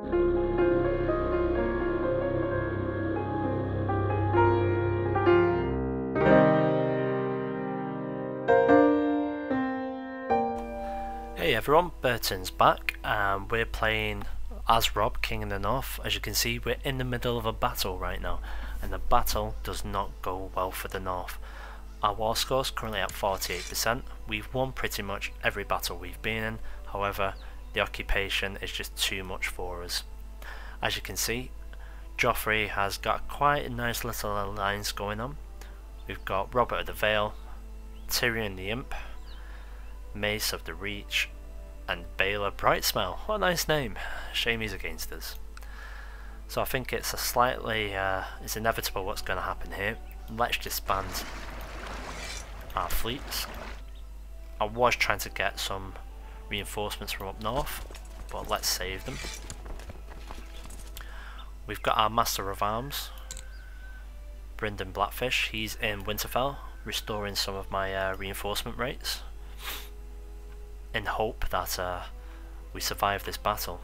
Hey everyone, Burton's back and we're playing as Robb, King in the North. As you can see, we're in the middle of a battle right now, and the battle does not go well for the North. Our war score's currently at 48%. We've won pretty much every battle we've been in, however the occupation is just too much for us. As you can see, Joffrey has got quite a nice little alliance going on. We've got Robert of the Vale, Tyrion the Imp, Mace of the Reach, and Baylor Brightsmell. What a nice name. Shame he's against us. So I think it's it's inevitable what's going to happen here. Let's disband our fleets. I was trying to get some reinforcements from up north, but let's save them. We've got our Master of Arms, Brynden Blackfish. He's in Winterfell, restoring some of my reinforcement rates, in hope that we survive this battle.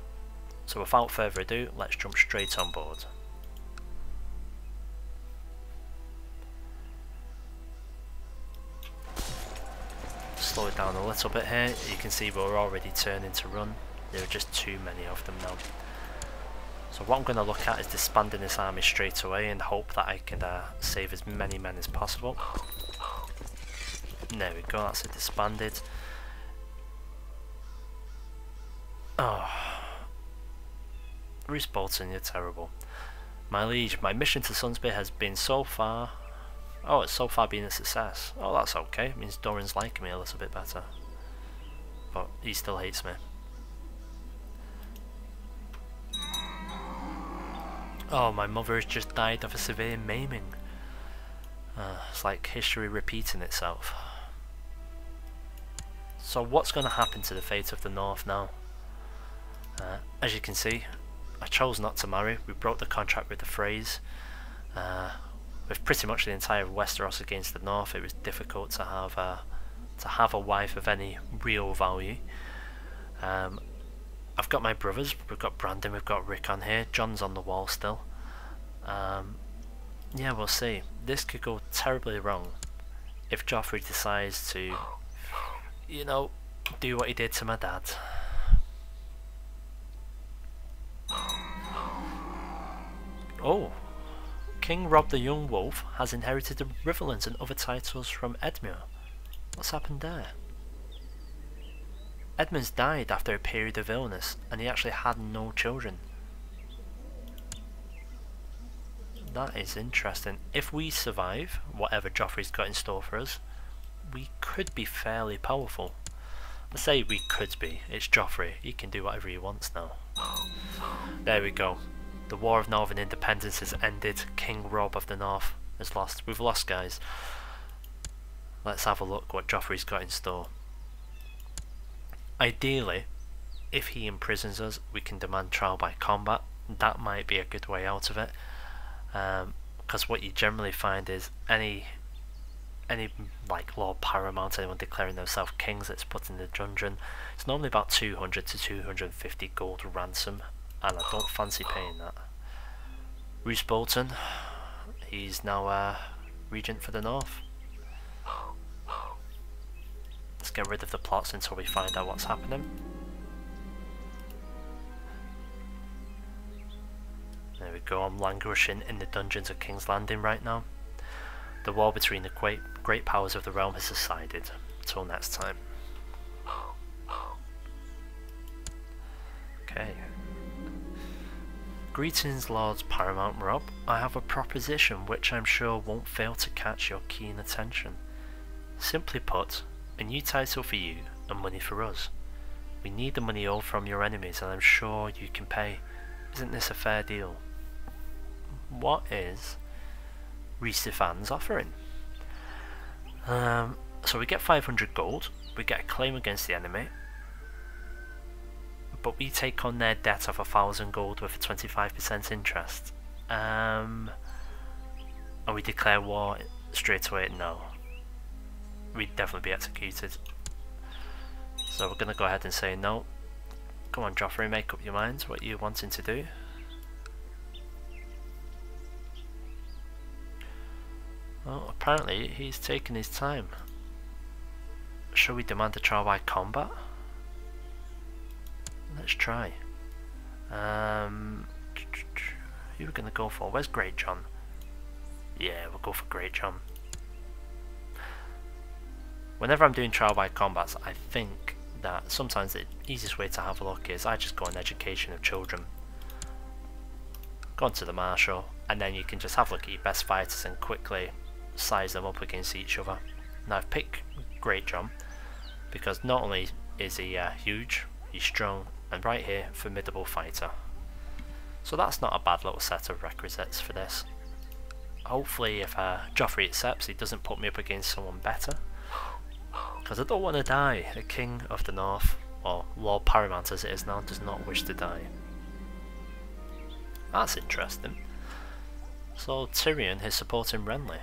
So without further ado, let's jump straight on board. Slow it down a little bit here. You can see we're already turning to run. There are just too many of them now. So what I'm going to look at is disbanding this army straight away and hope that I can save as many men as possible. There we go, that's it, disbanded. Oh, Roose Bolton, you're terrible. My liege, my mission to Sunspear has been so far... Oh, it's so far been a success. Oh, that's okay. It means Doran's liking me a little bit better. But he still hates me. Oh, my mother has just died of a severe maiming. It's like history repeating itself. So what's going to happen to the fate of the North now? As you can see, I chose not to marry. We broke the contract with the Freys. With pretty much the entire Westeros against the North, it was difficult to have a wife of any real value. I've got my brothers. We've got Brandon, we've got Rick on here. Jon's on the wall still. Yeah, we'll see. This could go terribly wrong if Joffrey decides to, you know, do what he did to my dad. Oh, King Robb the Young Wolf has inherited the Riverlands and other titles from Edmure. What's happened there? Edmund's died after a period of illness, and he actually had no children. That is interesting. If we survive whatever Joffrey's got in store for us, we could be fairly powerful. I say we could be. It's Joffrey. He can do whatever he wants now. There we go. The War of Northern Independence has ended. King Robb of the North has lost. We've lost, guys. Let's have a look what Joffrey's got in store. Ideally, if he imprisons us, we can demand trial by combat. That might be a good way out of it. Because what you generally find is any like Lord Paramount, anyone declaring themselves kings that's put in the dungeon, it's normally about 200 to 250 gold ransom, and I don't fancy paying that. Roose Bolton, he's now regent for the North. Let's get rid of the plots until we find out what's happening. There we go, I'm languishing in the dungeons of King's Landing right now. The war between the great powers of the realm has subsided. Till next time. Okay. Greetings, Lords Paramount Robb. I have a proposition which I'm sure won't fail to catch your keen attention. Simply put, a new title for you and money for us. We need the money owed from your enemies, and I'm sure you can pay. Isn't this a fair deal? What is Rhys-Ifan's offering? So we get 500 gold, we get a claim against the enemy, but we take on their debt of 1,000 gold with a 25% interest. And we declare war straight away? No. We'd definitely be executed. So we're going to go ahead and say no, Come on, Joffrey, make up your mind what you're wanting to do. Well, apparently he's taking his time. Shall we demand a trial by combat? Let's try. Who are we going to go for? Where's Great John? Yeah, we'll go for Great John. Whenever I'm doing trial by combats, I think that sometimes the easiest way to have a look is I just go on education of children. Go onto the marshal, and then you can just have a look at your best fighters and quickly size them up against each other. Now I've picked Great John because not only is he huge, he's strong, and right here, formidable fighter. So that's not a bad little set of requisites for this. Hopefully if Joffrey accepts, he doesn't put me up against someone better. Because I don't want to die. The King of the North, or Lord Paramount as it is now, does not wish to die. That's interesting. So Tyrion is supporting Renly.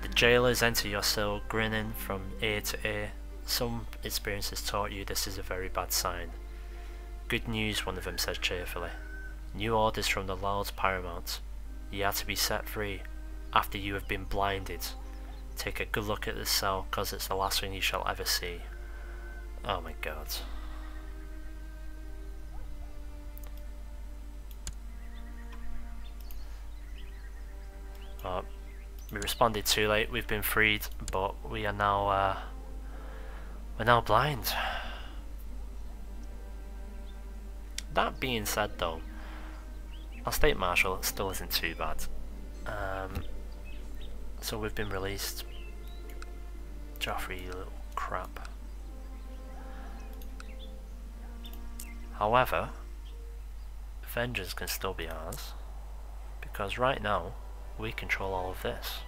The jailers enter your cell grinning from ear to ear. Some experience has taught you this is a very bad sign. Good news, one of them says cheerfully. New orders from the Lords Paramount. You are to be set free after you have been blinded. Take a good look at this cell, cause it's the last thing you shall ever see. Oh my god. We responded too late, we've been freed, but we are now we're now blind. That being said though, our State Marshal still isn't too bad. So we've been released. Joffrey, you little crap. However, vengeance can still be ours, because right now we control all of this.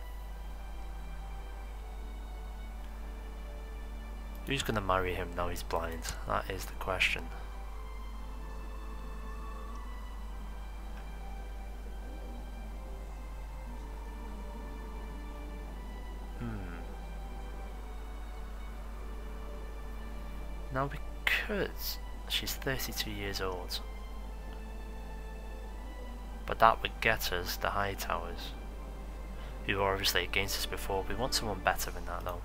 Who's going to marry him now he's blind? That is the question. Now because she's 32 years old, but that would get us the High Towers, who were obviously against us before. We want someone better than that though.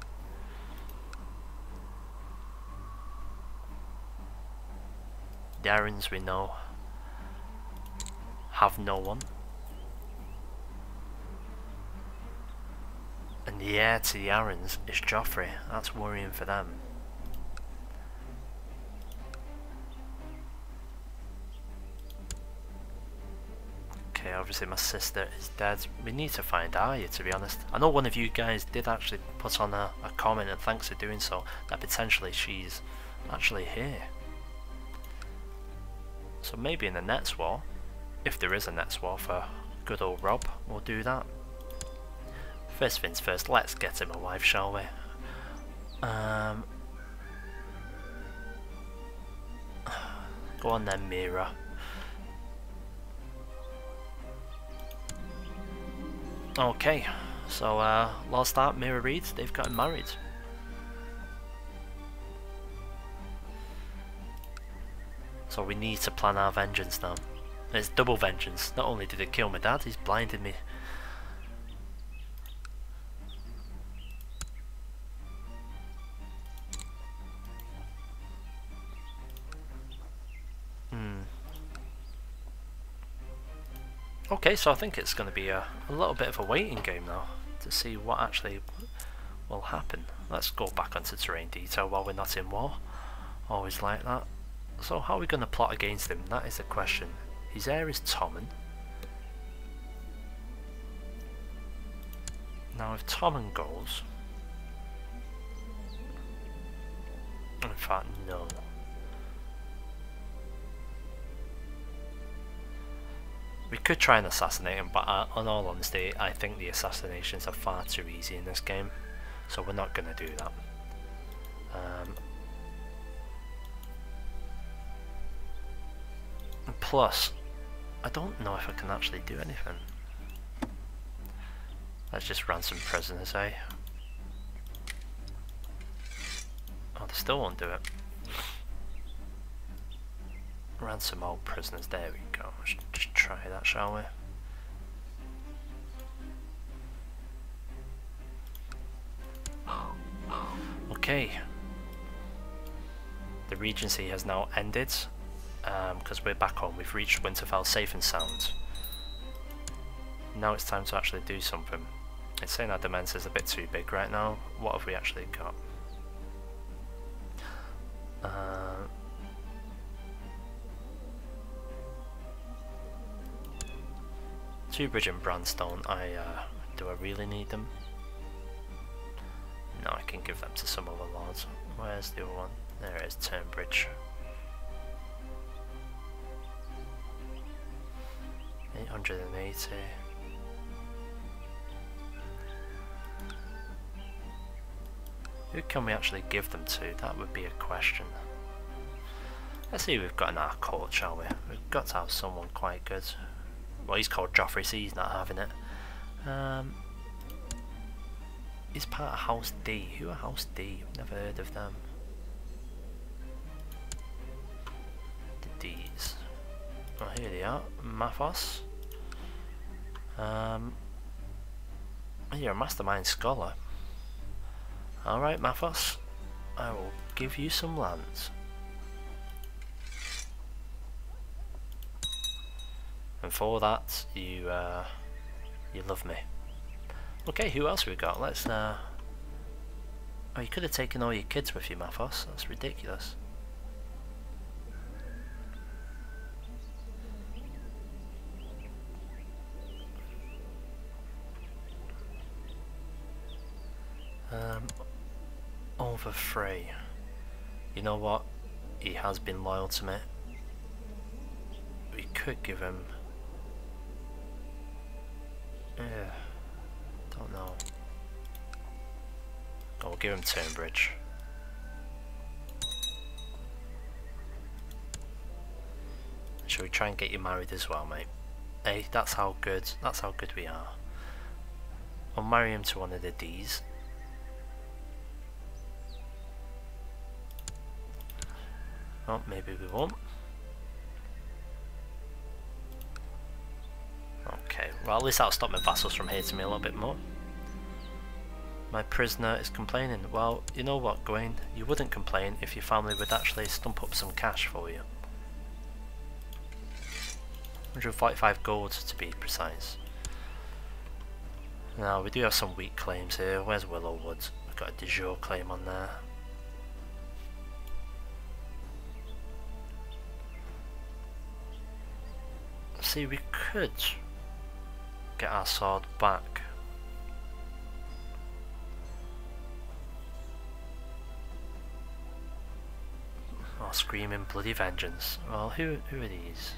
The Arryns, we know, have no one. And the heir to the Arryns is Joffrey. That's worrying for them. Okay, obviously my sister is dead. We need to find Arya, to be honest. I know one of you guys did actually put on a comment, and thanks for doing so, that potentially she's actually here. So maybe in the next war, if there is a next war for good old Robb, we'll do that. First things first, let's get him a wife, shall we? Go on then, Mira. Okay, so Lord Stark, Mira Reed, they've gotten married. So we need to plan our vengeance now. It's double vengeance. Not only did it kill my dad, he's blinded me. Okay, so I think it's going to be a little bit of a waiting game now to see what actually will happen. Let's go back onto terrain detail while we're not in war. Always like that. So how are we going to plot against him? That is the question. His heir is Tommen. Now if Tommen goes... In fact, no. We could try and assassinate him, but in all honesty, I think the assassinations are far too easy in this game, so we're not going to do that. Plus, I don't know if I can actually do anything. Let's just ransom prisoners, eh? Still won't do it. Ransom all prisoners. There we go. Let's just try that, shall we? Okay. The Regency has now ended because we're back home. We've reached Winterfell safe and sound. Now it's time to actually do something. It's saying our Dementor is a bit too big right now. What have we actually got? Two Bridge and Brandstone. Do I really need them? No, I can give them to some other lords. Where's the other one? There it is, Turnbridge. 880. Who can we actually give them to? That would be a question. Let's see who we've got in our court, shall we? We've got to have someone quite good. Well, he's called Joffrey, so he's not having it. He's part of House D. Who are House D? I've never heard of them. The D's. Oh, here they are. Mathos. You're a mastermind scholar. Alright, Mathos. I will give you some lands. And for that, you love me. Okay, who else we got? Let's oh, you could have taken all your kids with you, Mathos. That's ridiculous. Over Frey. You know what? He has been loyal to me. We could give him. Don't know. Oh, we'll give him Turnbridge. Shall we try and get you married as well, mate? Hey, that's how good we are. I'll marry him to one of the D's. Oh, maybe we won't. Okay, well at least that'll stop my vassals from hating me a little bit more. My prisoner is complaining. Well, you know what, Gawain? You wouldn't complain if your family would actually stump up some cash for you. 145 gold to be precise. Now, we do have some weak claims here. Where's Willowwood? We've got a de jure claim on there. See, we could get our sword back. Oh, screaming bloody vengeance. Well, who are these?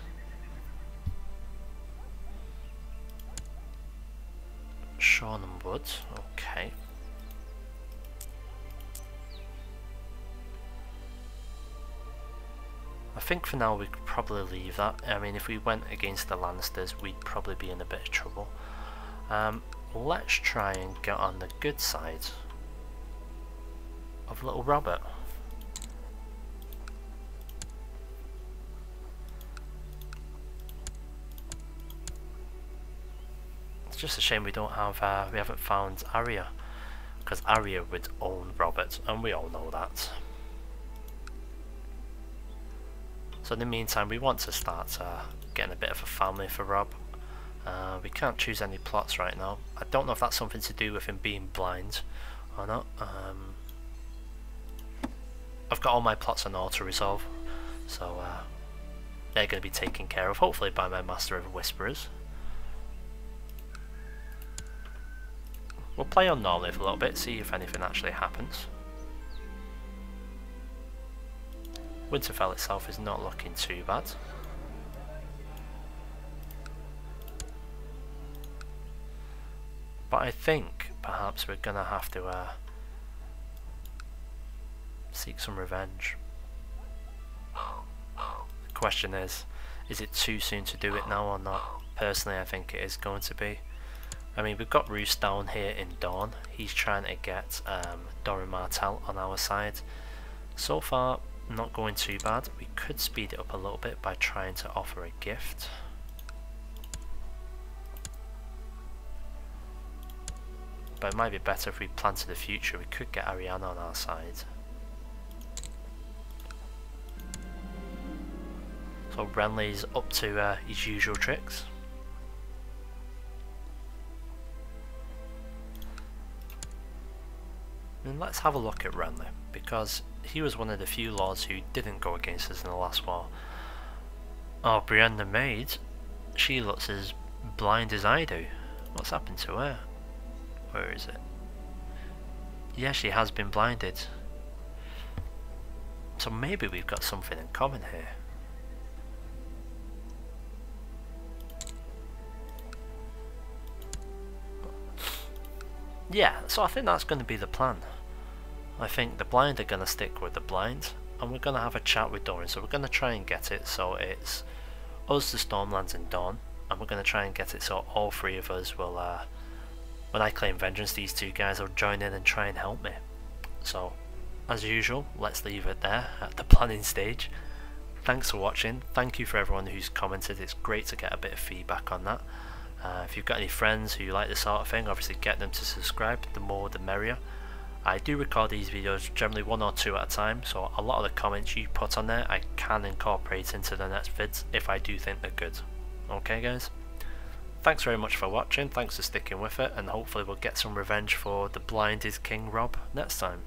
Shornham Wood, okay. I think for now we could probably leave that. I mean, if we went against the Lannisters, we'd probably be in a bit of trouble. Let's try and get on the good side of little Robert. It's just a shame we don't have, we haven't found Arya, because Arya would own Robert, and we all know that. So in the meantime, we want to start getting a bit of a family for Robb. We can't choose any plots right now. I don't know if that's something to do with him being blind or not. I've got all my plots on auto-resolve, so they're going to be taken care of, hopefully by my Master of Whisperers. We'll play on normally for a little bit, see if anything actually happens. Winterfell itself is not looking too bad. But I think perhaps we're going to have to seek some revenge. The question is it too soon to do it now or not? Personally, I think it is going to be. I mean, we've got Roose down here in Dawn. He's trying to get Doran Martell on our side. So far, not going too bad. We could speed it up a little bit by trying to offer a gift. But it might be better if we plan to the future. We could get Arryn on our side. So Renly's up to his usual tricks. And let's have a look at Renly, because he was one of the few lords who didn't go against us in the last war. Oh, Brienne the Maid, she looks as blind as I do. What's happened to her? Where is it? Yeah, she has been blinded. So maybe we've got something in common here. Yeah, so I think that's going to be the plan. I think the blind are going to stick with the blind, and we're going to have a chat with Doran, so we're going to try and get it so it's us, the Stormlands and Dawn, and we're going to try and get it so all three of us will, when I claim vengeance, these two guys will join in and try and help me. So, as usual, let's leave it there at the planning stage. Thanks for watching, thank you for everyone who's commented, it's great to get a bit of feedback on that. If you've got any friends who like this sort of thing, obviously get them to subscribe, the more the merrier. I do record these videos generally 1 or 2 at a time, so a lot of the comments you put on there I can incorporate into the next vids if I do think they're good. Okay guys? Thanks very much for watching, thanks for sticking with it, and hopefully we'll get some revenge for the blinded King Robb next time.